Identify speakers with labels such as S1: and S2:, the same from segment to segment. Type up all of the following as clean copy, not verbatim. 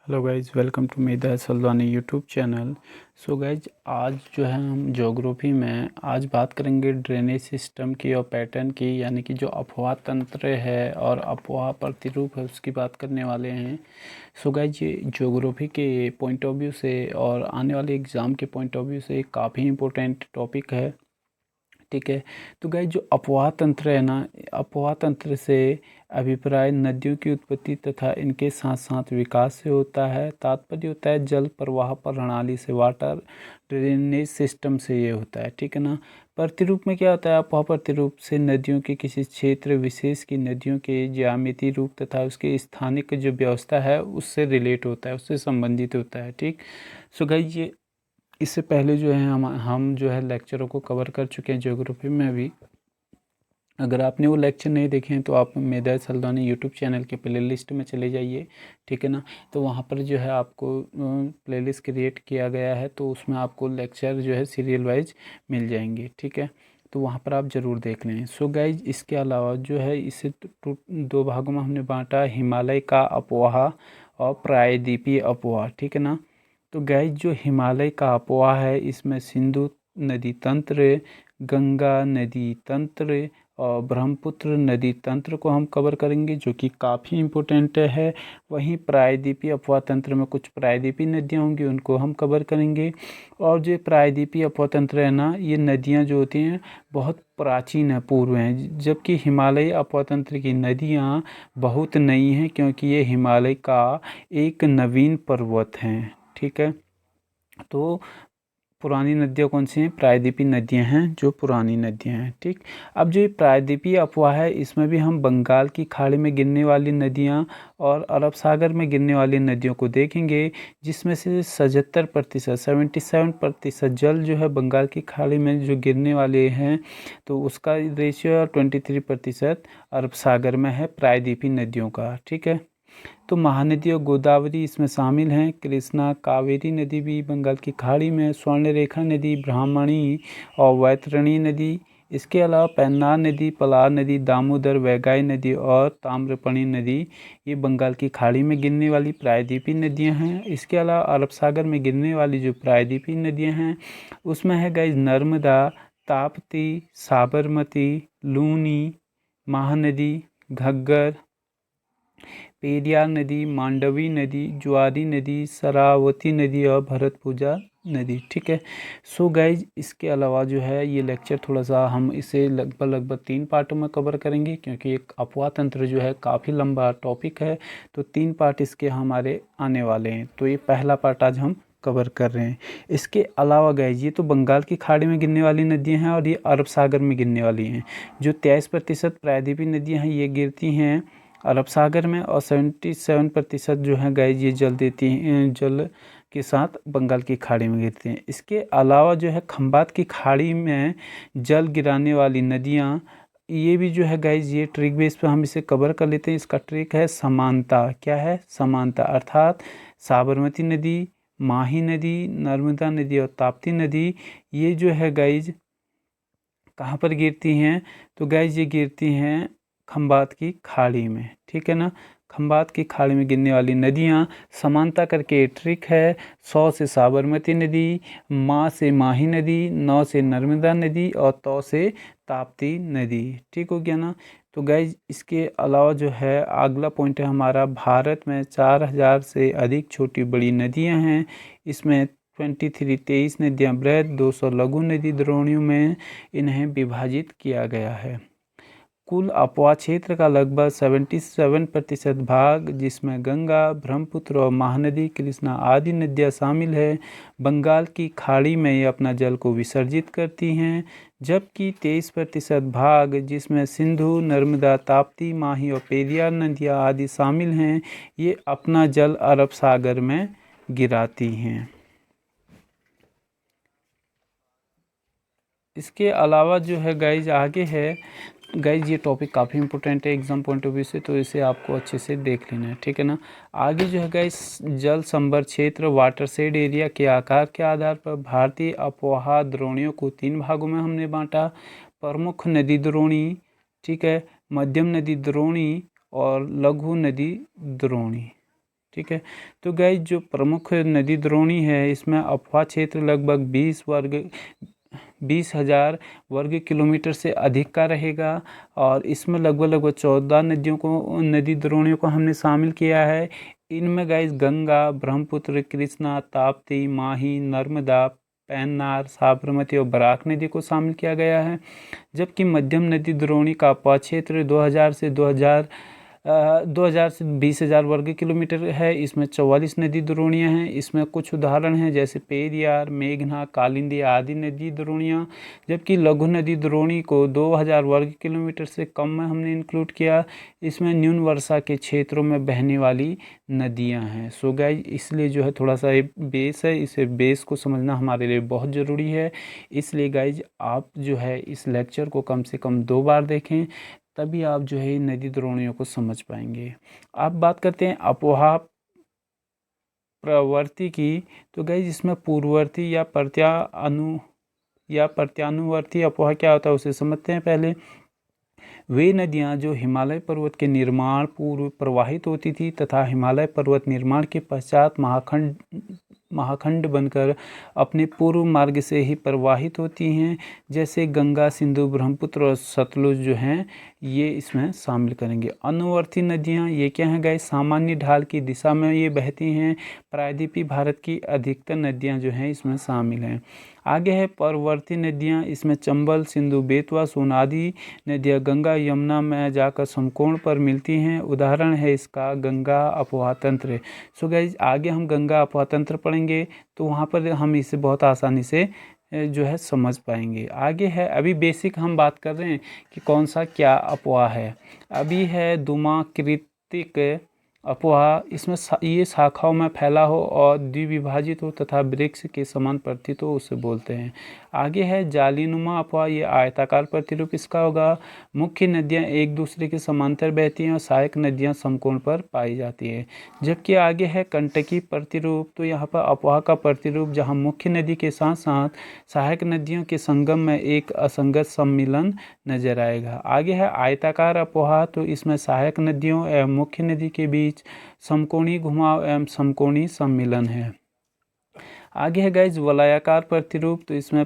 S1: Hello guys, welcome to मेदा सल्वानी YouTube channel. So guys, आज जो है हम ज्योग्राफी में आज बात करेंगे ड्रेनेज सिस्टम की और पैटर्न की, यानी कि जो अपवाह तंत्र है और अपवाह प्रतिरूप है उसकी बात करने वाले हैं। सो गाइज, ये ज्योग्राफी के पॉइंट ऑफ व्यू से और आने वाले एग्ज़ाम के पॉइंट ऑफ व्यू से काफ़ी इम्पोर्टेंट टॉपिक है। ठीक है। तो गाइस, जो अपवाह तंत्र है ना, अपवाह तंत्र से अभिप्राय नदियों की उत्पत्ति तथा इनके साथ साथ विकास से होता है। तात्पर्य होता है जल प्रवाह प्रणाली से, वाटर ड्रेनेज सिस्टम से ये होता है। ठीक है ना। प्रतिरूप में क्या होता है? अपवाह प्रतिरूप से नदियों के किसी क्षेत्र विशेष की नदियों के ज्यामितीय रूप तथा उसके स्थानिक जो व्यवस्था है उससे रिलेट होता है, उससे संबंधित होता है। ठीक। सो गाइस, ये इससे पहले जो है हम जो है लेक्चरों को कवर कर चुके हैं ज्योग्राफी में भी। अगर आपने वो लेक्चर नहीं देखे हैं तो आप मेदा सल्दानी यूट्यूब चैनल के प्लेलिस्ट में चले जाइए। ठीक है ना। तो वहाँ पर जो है आपको प्लेलिस्ट क्रिएट किया गया है, तो उसमें आपको लेक्चर जो है सीरियल वाइज मिल जाएंगे। ठीक है। तो वहाँ पर आप ज़रूर देख लें। सो गाइज, इसके अलावा जो है इसे दो भागों में हमने बांटा, हिमालय का अपवाह और प्रायद्वीपीय अपवाह। ठीक है ना। तो गाइज, जो हिमालय का अपवाह है इसमें सिंधु नदी तंत्र, गंगा नदी तंत्र और ब्रह्मपुत्र नदी तंत्र को हम कवर करेंगे, जो कि काफ़ी इम्पोर्टेंट है। वहीं प्रायद्वीपीय अपवाह तंत्र में कुछ प्रायद्वीपीय नदियाँ होंगी, उनको हम कवर करेंगे। और जो प्रायद्वीपीय अपवाह तंत्र है ना, ये नदियाँ जो होती हैं बहुत प्राचीन है, पूर्व हैं, जबकि हिमालय अपवाह तंत्र की नदियाँ बहुत नई हैं, क्योंकि ये हिमालय का एक नवीन पर्वत हैं। ठीक है। तो पुरानी नदियाँ कौन सी हैं? प्रायद्वीपीय नदियाँ हैं, जो पुरानी नदियाँ हैं। ठीक। अब जो ये प्रायद्वीपीय अपवाह है इसमें भी हम बंगाल की खाड़ी में गिरने वाली नदियाँ और अरब सागर में गिरने वाली नदियों को देखेंगे, जिसमें से 77% जल जो है बंगाल की खाड़ी में जो गिरने वाले हैं, तो उसका रेशियो 23% अरब सागर में है प्रायद्वीपीय नदियों का। ठीक है। तो महानदी और गोदावरी इसमें शामिल हैं। कृष्णा कावेरी नदी भी बंगाल की खाड़ी में, स्वर्णरेखा नदी, ब्राह्मणी और वैतरणी नदी, इसके अलावा पेन्नार नदी, पलार नदी, दामोदर, वैगाई नदी और ताम्रपर्णी नदी, ये बंगाल की खाड़ी में गिरने वाली प्रायद्वीपीय नदियां हैं। इसके अलावा अरब सागर में गिरने वाली जो प्रायद्वीपीय नदियां हैं उसमें है गाइस नर्मदा, ताप्ती, साबरमती, लूनी, महानदी, घग्गर, पेरियार नदी, मांडवी नदी, ज्वारी नदी, शरावती नदी और भरतपुजा नदी। ठीक है। सो गाइज, इसके अलावा जो है ये लेक्चर थोड़ा सा हम इसे लगभग 3 पार्टों में कवर करेंगे, क्योंकि एक अपवाह तंत्र जो है काफ़ी लंबा टॉपिक है, तो 3 पार्ट इसके हमारे आने वाले हैं। तो ये पहला पार्ट आज हम कवर कर रहे हैं। इसके अलावा गाइज, ये तो बंगाल की खाड़ी में गिरने वाली नदियाँ हैं और ये अरब सागर में गिरने वाली हैं। जो 23% प्रायद्वीपीय नदियाँ हैं ये गिरती हैं अरब सागर में, और 77% जो है गाइज ये जल देती हैं, जल के साथ बंगाल की खाड़ी में गिरती हैं। इसके अलावा जो है खंबात की खाड़ी में जल गिराने वाली नदियाँ, ये भी जो है गाइज ये ट्रिक बेस पे हम इसे कवर कर लेते हैं। इसका ट्रिक है समानता। क्या है? समानता। अर्थात साबरमती नदी, माही नदी, नर्मदा नदी और ताप्ती नदी, ये जो है गाइज कहाँ पर गिरती हैं? तो गाइज ये गिरती हैं खंबात की खाड़ी में। ठीक है ना। खंबात की खाड़ी में गिरने वाली नदियाँ समानता करके ट्रिक है। 100 से साबरमती नदी, माँ से माही नदी, 9 से नर्मदा नदी और तौ से ताप्ती नदी। ठीक हो गया ना। तो गाइज, इसके अलावा जो है अगला पॉइंट है हमारा, भारत में 4000 से अधिक छोटी बड़ी नदियाँ हैं। इसमें 23 नदियाँ बृहद, 200 लघु नदी द्रोणियों में इन्हें विभाजित किया गया है। कुल अपवाह क्षेत्र का लगभग 77% भाग, जिसमें गंगा, ब्रह्मपुत्र और महानदी, कृष्णा आदि नदियाँ शामिल है, बंगाल की खाड़ी में ये अपना जल को विसर्जित करती हैं। जबकि 23% भाग, जिसमें सिंधु, नर्मदा, ताप्ती, माही और पेरियार नदियाँ आदि शामिल हैं, ये अपना जल अरब सागर में गिराती हैं। इसके अलावा जो है गाइज आगे है, गाइज ये टॉपिक काफ़ी इंपॉर्टेंट है एग्जाम पॉइंट ऑफ व्यू से, तो इसे आपको अच्छे से देख लेना है। ठीक है ना। आगे जो है गाइज, जल संभर क्षेत्र वाटरशेड एरिया के आकार के आधार पर भारतीय अपवाह द्रोणियों को 3 भागों में हमने बांटा। प्रमुख नदी द्रोणी, ठीक है, मध्यम नदी द्रोणी और लघु नदी द्रोणी। ठीक है। तो गाइस जो प्रमुख नदी द्रोणी है इसमें अफवाह क्षेत्र लगभग 20,000 वर्ग किलोमीटर से अधिक का रहेगा और इसमें लगभग 14 नदियों को, नदी द्रोणियों को हमने शामिल किया है। इनमें गाइस गंगा, ब्रह्मपुत्र, कृष्णा, ताप्ती, माही, नर्मदा, पेन्नार, साबरमती और बराक नदी को शामिल किया गया है। जबकि मध्यम नदी द्रोणी का अफवाह क्षेत्र 2000 से 20,000 वर्ग किलोमीटर है। इसमें 44 नदी द्रोणियाँ हैं। इसमें कुछ उदाहरण हैं जैसे पेरियार, मेघना, कालिंदी आदि नदी द्रोणियाँ। जबकि लघु नदी द्रोणी को 2000 वर्ग किलोमीटर से कम में हमने इंक्लूड किया। इसमें न्यून वर्षा के क्षेत्रों में बहने वाली नदियाँ हैं। सो गाइस इसलिए जो है थोड़ा सा ये बेस है, इसे बेस को समझना हमारे लिए बहुत ज़रूरी है। इसलिए गाइस आप जो है इस लेक्चर को कम से कम 2 बार देखें, तभी आप जो है नदी द्रोणियों को समझ पाएंगे। आप बात करते हैं अपोहा प्रवर्ती की, तो गाइस इसमें पूर्ववर्ती या प्रत्यानुवर्ती अपोहा क्या होता है उसे समझते हैं पहले। वे नदियाँ जो हिमालय पर्वत के निर्माण पूर्व प्रवाहित होती थी तथा हिमालय पर्वत निर्माण के पश्चात महाखंड बनकर अपने पूर्व मार्ग से ही प्रवाहित होती हैं, जैसे गंगा, सिंधु, ब्रह्मपुत्र और सतलुज जो हैं ये इसमें शामिल करेंगे। अनुवर्ती नदियाँ ये क्या हैं गाइस, सामान्य ढाल की दिशा में ये बहती हैं। प्रायद्वीपीय भारत की अधिकतर नदियाँ जो हैं इसमें शामिल हैं। आगे है परवर्ती नदियाँ, इसमें चंबल, सिंधु, बेतवा, सोन आदि नदियाँ गंगा यमुना में जाकर समकोण पर मिलती हैं। उदाहरण है इसका गंगा अपोहा तंत्र। सो गाइस आगे हम गंगा अपोहा तंत्र पढ़ेंगे तो वहाँ पर हम इसे बहुत आसानी से जो है समझ पाएंगे। आगे है अभी बेसिक हम बात कर रहे हैं कि कौन सा क्या अपोहा है। अभी है दुमा कृतिक अपोहा, इसमें ये शाखाओं में फैला हो और द्विविभाजित हो तथा वृक्ष के समान प्रतीत हो उसे बोलते हैं। आगे है जालीनुमा अपोहा, ये आयताकार प्रतिरूप इसका होगा। मुख्य नदियाँ एक दूसरे के समांतर बहती हैं और सहायक नदियाँ समकोण पर पाई जाती हैं। जबकि आगे है कंटकी प्रतिरूप, तो यहाँ पर अपोहा का प्रतिरूप जहाँ मुख्य नदी के साथ साथ सहायक नदियों के संगम में एक असंगत सम्मिलन नजर आएगा। आगे है आयताकार अपोहा, तो इसमें सहायक नदियों एवं मुख्य नदी के बीच समकोणीय घुमाव एवं समकोणीय सम्मिलन है। आगे है गाइस वलयाकार प्रतिरूप, तो इसमें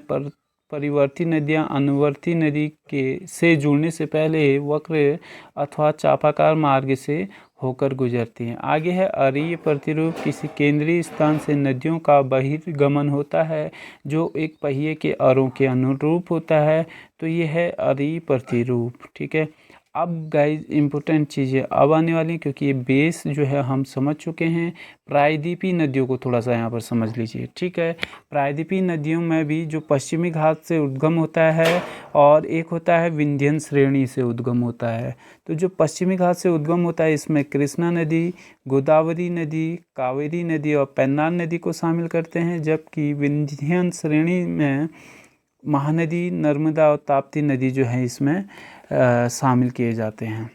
S1: परिवर्ती नदियां अनुवर्ती नदी के से जुड़ने से पहले वक्र अथवा चापाकार मार्ग से होकर गुजरती हैं। आगे है अरीय प्रतिरूप, किसी केंद्रीय स्थान से नदियों का बहिर्गमन होता है जो एक पहिए के अरों के अनुरूप होता है, तो ये है अरीय प्रतिरूप। ठीक है। अब गाइस इम्पोर्टेंट चीज़ें अब आने वाली, क्योंकि ये बेस जो है हम समझ चुके हैं। प्रायद्वीपीय नदियों को थोड़ा सा यहाँ पर समझ लीजिए। ठीक है। प्रायद्वीपीय नदियों में भी जो पश्चिमी घाट से उद्गम होता है और एक होता है विंध्यन श्रेणी से उद्गम होता है। तो जो पश्चिमी घाट से उद्गम होता है इसमें कृष्णा नदी, गोदावरी नदी, कावेरी नदी और पेन्नार नदी को शामिल करते हैं। जबकि विंध्यन श्रेणी में महानदी, नर्मदा और ताप्ती नदी जो है इसमें शामिल किए जाते हैं।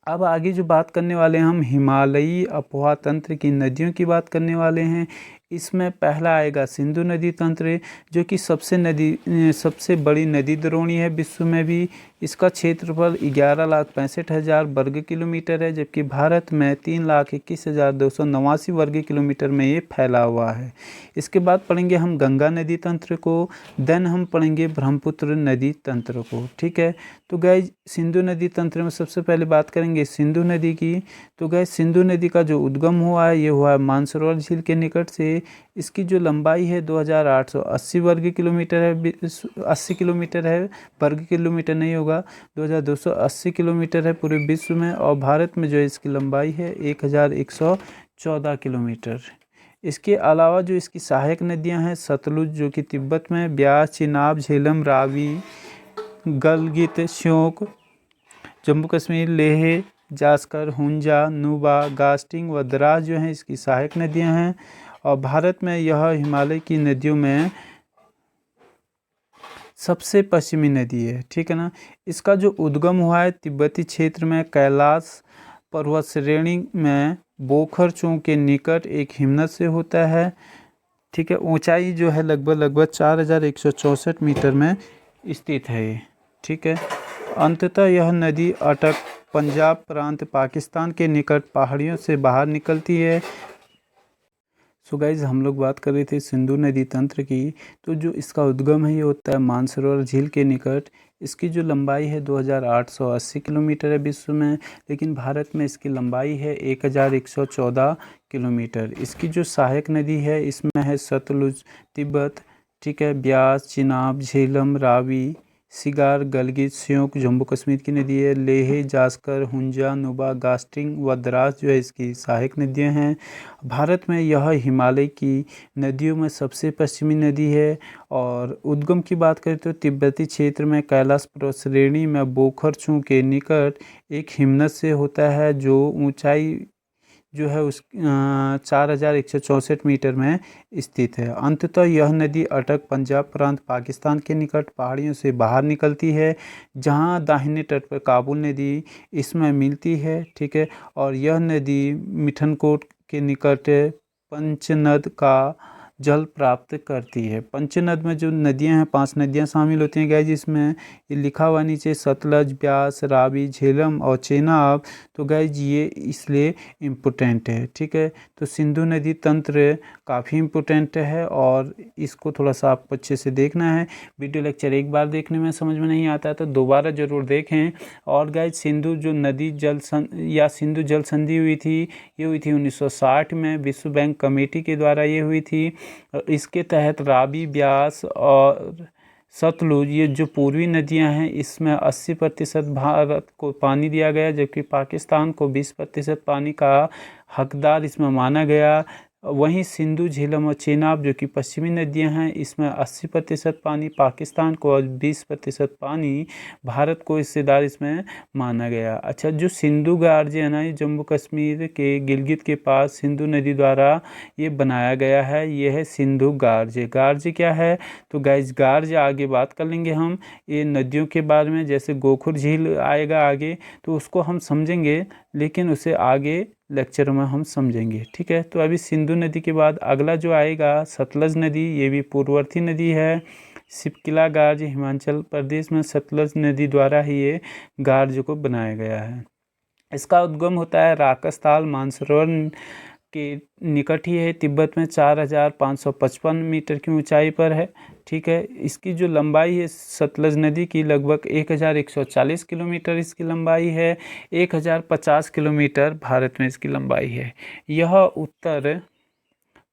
S1: अब आगे जो बात करने वाले हैं हम हिमालयी अपोहा तंत्र की नदियों की बात करने वाले हैं। इसमें पहला आएगा सिंधु नदी तंत्र, जो कि सबसे बड़ी नदी द्रोणी है विश्व में भी। इसका क्षेत्रफल 11,65,000 वर्ग किलोमीटर है, जबकि भारत में 3,21,289 वर्ग किलोमीटर में ये फैला हुआ है। इसके बाद पढ़ेंगे हम गंगा नदी तंत्र को, देन हम पढ़ेंगे ब्रह्मपुत्र नदी तंत्र को। ठीक है। तो गाइस सिंधु नदी तंत्र में सबसे पहले बात करेंगे सिंधु नदी की। तो गाइस सिंधु नदी का जो उद्गम हुआ है ये हुआ है मानसरोवर झील के निकट से। इसकी जो लंबाई है 2,880 वर्ग किलोमीटर है, 80 किलोमीटर है, वर्ग किलोमीटर नहीं होगा, 2,280 किलोमीटर है पूरे विश्व में। और भारत में जो इसकी लंबाई है 1,114 किलोमीटर। इसके अलावा जो इसकी सहायक नदियां हैं सतलुज जो कि तिब्बत में, ब्यास, चिनाब, झेलम, रावी, गलगित, श्योक, जम्मू कश्मीर, लेह, जास्कर, हुंजा, नुबा, गास्टिंग व द्रास जो हैं इसकी सहायक नदियां हैं। और भारत में यह हिमालय की नदियों में सबसे पश्चिमी नदी है। ठीक है ना। इसका जो उद्गम हुआ है तिब्बती क्षेत्र में कैलाश पर्वत श्रेणी में बोखरचों के निकट एक हिमनद से होता है। ठीक है। ऊंचाई जो है लगभग 4,164 मीटर में स्थित है। ठीक है। अंततः यह नदी अटक पंजाब प्रांत पाकिस्तान के निकट पहाड़ियों से बाहर निकलती है। सो गाइज हम लोग बात कर रहे थे सिंधु नदी तंत्र की। तो जो इसका उद्गम है ये होता है मानसरोवर झील के निकट। इसकी जो लंबाई है 2880 किलोमीटर है विश्व में, लेकिन भारत में इसकी लंबाई है 1114 किलोमीटर। इसकी जो सहायक नदी है इसमें है सतलुज, तिब्बत, ठीक है, ब्यास, चिनाब, झेलम, रावी, सिगार, गलगित, स्योक जम्मू कश्मीर की नदी है, लेह, जास्कर, हुंजा, नुबा, गास्टिंग व द्रास जो है इसकी सहायक नदियां हैं। भारत में यह हिमालय की नदियों में सबसे पश्चिमी नदी है। और उद्गम की बात करें तो तिब्बती क्षेत्र में कैलाश पर्वत श्रेणी में बोखरचू के निकट एक हिमनद से होता है, जो ऊंचाई जो है उस 4164 मीटर में स्थित है। अंततः यह नदी अटक पंजाब प्रांत पाकिस्तान के निकट पहाड़ियों से बाहर निकलती है, जहां दाहिने तट पर काबुल नदी इसमें मिलती है, ठीक है। और यह नदी मिठनकोट के निकट पंचनद का जल प्राप्त करती है। पंचनद में जो नदियां हैं 5 नदियां शामिल होती हैं गाइज, जिसमें ये लिखा हुआ नीचे सतलज, ब्यास, रावी, झेलम और चेनाब। तो गाइज ये इसलिए इम्पोर्टेंट है, ठीक है। तो सिंधु नदी तंत्र काफ़ी इम्पोर्टेंट है और इसको थोड़ा सा आपको अच्छे से देखना है। वीडियो लेक्चर एक बार देखने में समझ में नहीं आता है तो दोबारा ज़रूर देखें। और गाइज सिंधु जो नदी सिंधु जल संधि हुई थी, ये हुई थी 1960 में, विश्व बैंक कमेटी के द्वारा ये हुई थी। इसके तहत रावी, ब्यास और सतलुज ये जो पूर्वी नदियां हैं इसमें 80% भारत को पानी दिया गया, जबकि पाकिस्तान को 20% पानी का हकदार इसमें माना गया। वहीं सिंधु, झेलम और चेनाब जो कि पश्चिमी नदियां हैं इसमें 80% पानी पाकिस्तान को और 20% पानी भारत को हिस्सेदार इसमें माना गया। अच्छा, जो सिंधु गार्ज है ना, ये जम्मू कश्मीर के गिलगित के पास सिंधु नदी द्वारा ये बनाया गया है। ये है सिंधु गार्ज। गार्ज क्या है? तो गाइज गार्ज आगे बात कर लेंगे हम ये नदियों के बारे में। जैसे गोखुर झील आएगा आगे तो उसको हम समझेंगे, लेकिन उसे आगे लेक्चर में हम समझेंगे, ठीक है। तो अभी सिंधु नदी के बाद अगला जो आएगा सतलज नदी, ये भी पूर्ववर्ती नदी है। सिपकिला गार्ज हिमाचल प्रदेश में सतलज नदी द्वारा ही ये गार्ज को बनाया गया है। इसका उद्गम होता है राकसताल मानसरोवर के निकट ही है, तिब्बत में 4555 मीटर की ऊंचाई पर है, ठीक है। इसकी जो लंबाई है सतलज नदी की लगभग 1140 किलोमीटर इसकी लंबाई है। 1050 किलोमीटर भारत में इसकी लंबाई है। यह उत्तर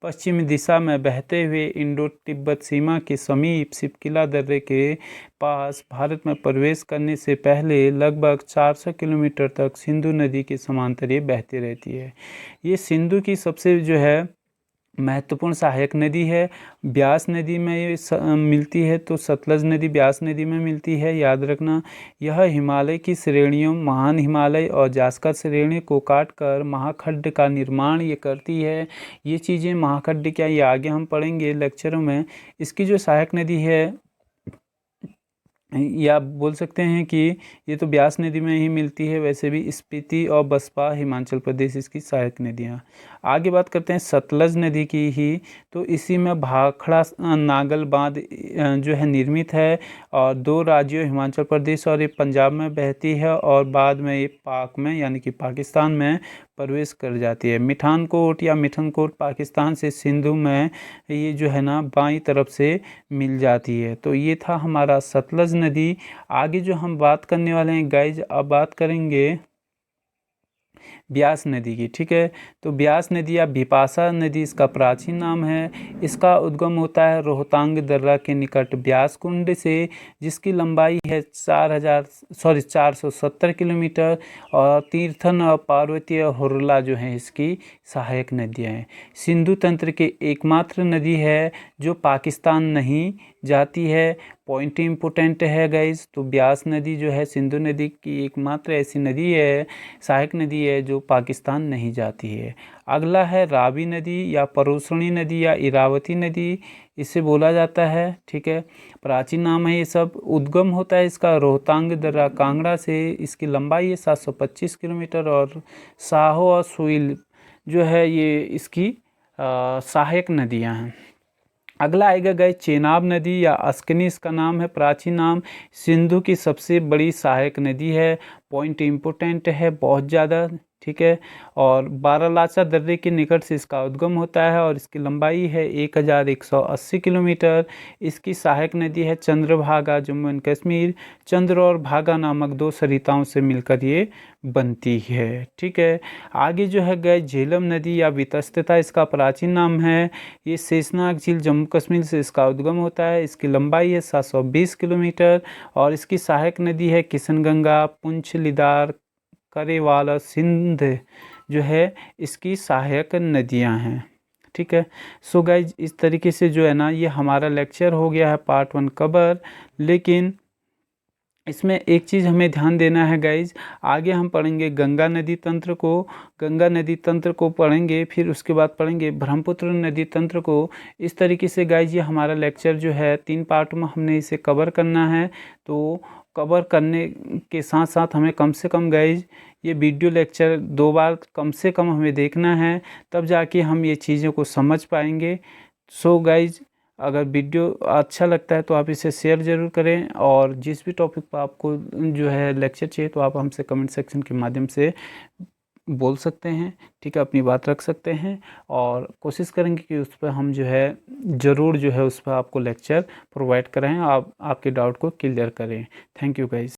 S1: पश्चिमी दिशा में बहते हुए इंडो तिब्बत सीमा के समीप सिपकिला दर्रे के पास भारत में प्रवेश करने से पहले लगभग 400 किलोमीटर तक सिंधु नदी के समांतर ये बहती रहती है। ये सिंधु की सबसे जो है महत्वपूर्ण सहायक नदी है। ब्यास नदी में ये मिलती है, तो सतलज नदी ब्यास नदी में मिलती है, याद रखना। यह हिमालय की श्रेणियों महान हिमालय और जास्कर श्रेणी को काटकर महाखंड का निर्माण ये करती है। ये चीज़ें महाखंड क्या, ये आगे हम पढ़ेंगे लेक्चरों में। इसकी जो सहायक नदी है, या बोल सकते हैं कि ये तो ब्यास नदी में ही मिलती है, वैसे भी स्पीति और बसपा हिमाचल प्रदेश इसकी सहायक नदियाँ। आगे बात करते हैं सतलज नदी की ही। तो इसी में भाखड़ा नागल बांध जो है निर्मित है और 2 राज्यों हिमाचल प्रदेश और ये पंजाब में बहती है और बाद में ये पाक में यानी कि पाकिस्तान में प्रवेश कर जाती है। मिठानकोट या मिठनकोट पाकिस्तान से सिंधु में ये जो है ना बाईं तरफ से मिल जाती है। तो ये था हमारा सतलज नदी। आगे जो हम बात करने वाले हैं गाइज, अब बात करेंगे ब्यास नदी की, ठीक है। तो ब्यास नदी या बिपाशा नदी इसका प्राचीन नाम है। इसका उद्गम होता है रोहतांग दर्रा के निकट ब्यास कुंड से, जिसकी लंबाई है 470 किलोमीटर। और तीर्थन और पार्वती और हुरला जो है इसकी सहायक नदियाँ हैं। सिंधु तंत्र की एकमात्र नदी है जो पाकिस्तान नहीं जाती है। पॉइंट इम्पोर्टेंट है गाइज। तो ब्यास नदी जो है सिंधु नदी की एकमात्र ऐसी नदी है, सहायक नदी है, जो पाकिस्तान नहीं जाती है। अगला है रावी नदी या परोसणी नदी या इरावती नदी इसे बोला जाता है, ठीक है। प्राचीन नाम है ये सब। उद्गम होता है इसका रोहतांग दर्रा कांगड़ा से। इसकी लंबाई है 725 किलोमीटर और साहो और सुइल जो है ये इसकी सहायक नदियाँ हैं। अगला आएगा गाइज चेनाब नदी या अस्कनी इसका नाम है, प्राचीन नाम। सिंधु की सबसे बड़ी सहायक नदी है। पॉइंट इम्पोर्टेंट है बहुत ज़्यादा, ठीक है। और बारालाचा दर्रे के निकट से इसका उद्गम होता है और इसकी लंबाई है 1180 किलोमीटर। इसकी सहायक नदी है चंद्रभागा, जम्मू एंड कश्मीर। चंद्र और भागा नामक दो सरिताओं से मिलकर ये बनती है, ठीक है। आगे जो है गए झेलम नदी या वितस्तता इसका प्राचीन नाम है। ये शेषनाग झील जम्मू कश्मीर से इसका उद्गम होता है। इसकी लंबाई है 720 किलोमीटर और इसकी सहायक नदी है किशनगंगा, पुंछ, लिदार, करेवाल और सिंध जो है इसकी सहायक नदियां हैं, ठीक है। सो गाइज इस तरीके से जो है ना ये हमारा लेक्चर हो गया है पार्ट 1 कवर। लेकिन इसमें एक चीज़ हमें ध्यान देना है गाइज, आगे हम पढ़ेंगे गंगा नदी तंत्र को। गंगा नदी तंत्र को पढ़ेंगे, फिर उसके बाद पढ़ेंगे ब्रह्मपुत्र नदी तंत्र को। इस तरीके से गाइज ये हमारा लेक्चर जो है 3 पार्ट में हमने इसे कवर करना है। तो कवर करने के साथ साथ हमें कम से कम गाइज ये वीडियो लेक्चर 2 बार कम से कम हमें देखना है, तब जाके हम ये चीज़ों को समझ पाएंगे। सो गाइज अगर वीडियो अच्छा लगता है तो आप इसे शेयर ज़रूर करें और जिस भी टॉपिक पर आपको जो है लेक्चर चाहिए तो आप हमसे कमेंट सेक्शन के माध्यम से बोल सकते हैं, ठीक है, अपनी बात रख सकते हैं और कोशिश करेंगे कि उस पर हम जो है ज़रूर जो है उस पर आपको लेक्चर प्रोवाइड कराएं, आप आपके डाउट को क्लियर करें। Thank you guys.